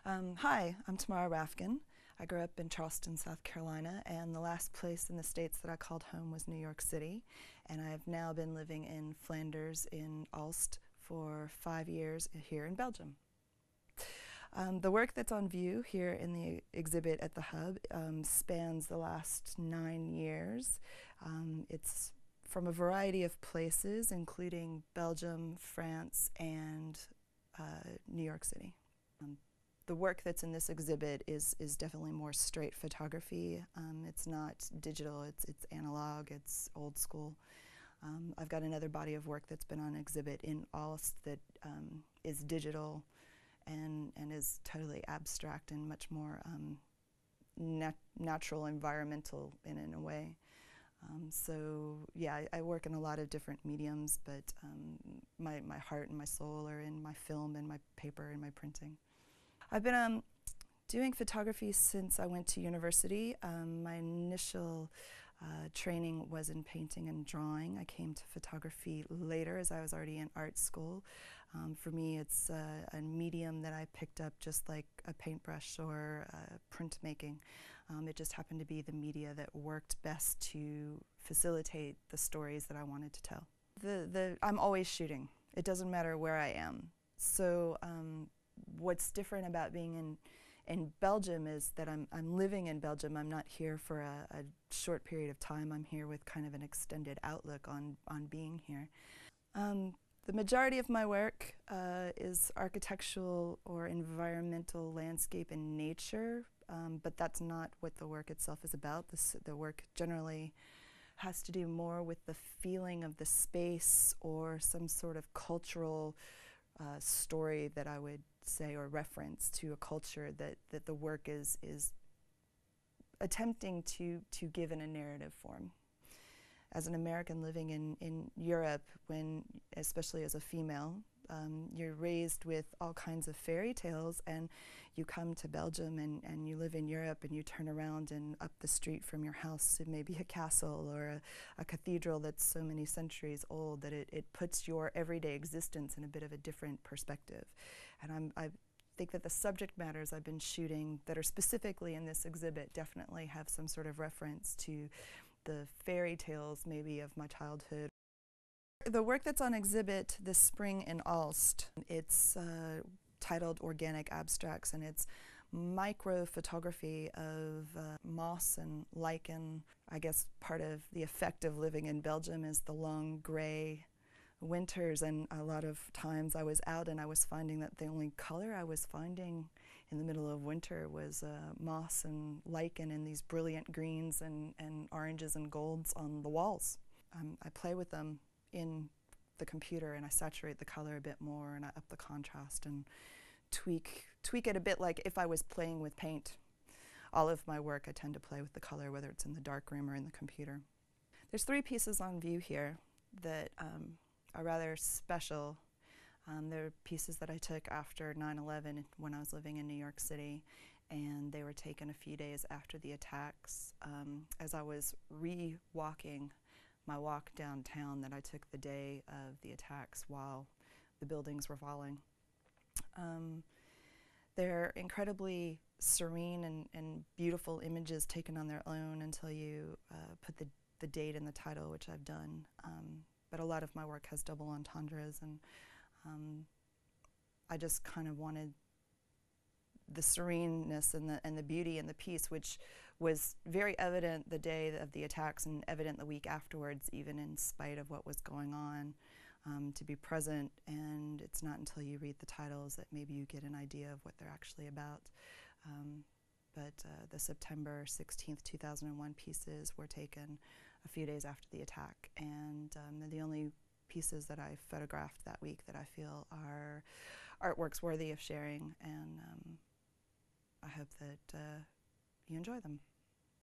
Hi, I'm Tamara Rafkin. I grew up in Charleston, South Carolina, and the last place in the States that I called home was New York City. And I've now been living in Flanders in Aalst for 5 years here in Belgium. The work that's on view here in the exhibit at the Hub spans the last 9 years. It's from a variety of places, including Belgium, France, and New York City. The work that's in this exhibit is definitely more straight photography. It's not digital, it's analog, it's old school. I've got another body of work that's been on exhibit in Aalst that is digital and is totally abstract and much more natural, environmental in a way. So yeah, I work in a lot of different mediums, but my heart and my soul are in my film and my paper and my printing. I've been doing photography since I went to university. My initial training was in painting and drawing. I came to photography later as I was already in art school. For me, it's a medium that I picked up just like a paintbrush or printmaking. It just happened to be the media that worked best to facilitate the stories that I wanted to tell. I'm always shooting. It doesn't matter where I am. So what's different about being in Belgium is that I'm living in Belgium. I'm not here for a short period of time. I'm here with kind of an extended outlook on being here. The majority of my work is architectural or environmental landscape and nature, but that's not what the work itself is about. The work generally has to do more with the feeling of the space or some sort of cultural story that I would say, or reference to a culture that the work is attempting to give in a narrative form. As an American living in Europe, especially as a female, you're raised with all kinds of fairy tales, and you come to Belgium and you live in Europe and you turn around and up the street from your house it may be a castle or a cathedral that's so many centuries old that it puts your everyday existence in a bit of a different perspective. And I think that the subject matters I've been shooting that are specifically in this exhibit definitely have some sort of reference to the fairy tales maybe of my childhood. The work that's on exhibit this spring in Aalst, it's titled Organic Abstracts, and it's micro photography of moss and lichen. I guess part of the effect of living in Belgium is the long gray winters, and a lot of times I was out and I was finding that the only color I was finding in the middle of winter was moss and lichen and these brilliant greens and oranges and golds on the walls. I play with them in the computer and I saturate the color a bit more and I up the contrast and tweak it a bit like if I was playing with paint. All of my work I tend to play with the color, whether it's in the darkroom or in the computer. There's 3 pieces on view here that are rather special. They're pieces that I took after 9/11 when I was living in New York City, and they were taken a few days after the attacks. As I was re-walking my walk downtown that I took the day of the attacks while the buildings were falling. They're incredibly serene and beautiful images taken on their own until you put the date in the title, which I've done. But a lot of my work has double entendres, and I just kind of wanted the sereneness and the beauty and the peace, which was very evident the day of the attacks and evident the week afterwards, even in spite of what was going on, to be present. And it's not until you read the titles that maybe you get an idea of what they're actually about. But the September 16th, 2001 pieces were taken a few days after the attack, and they're the only pieces that I photographed that week that I feel are artworks worthy of sharing, and I hope that you enjoy them.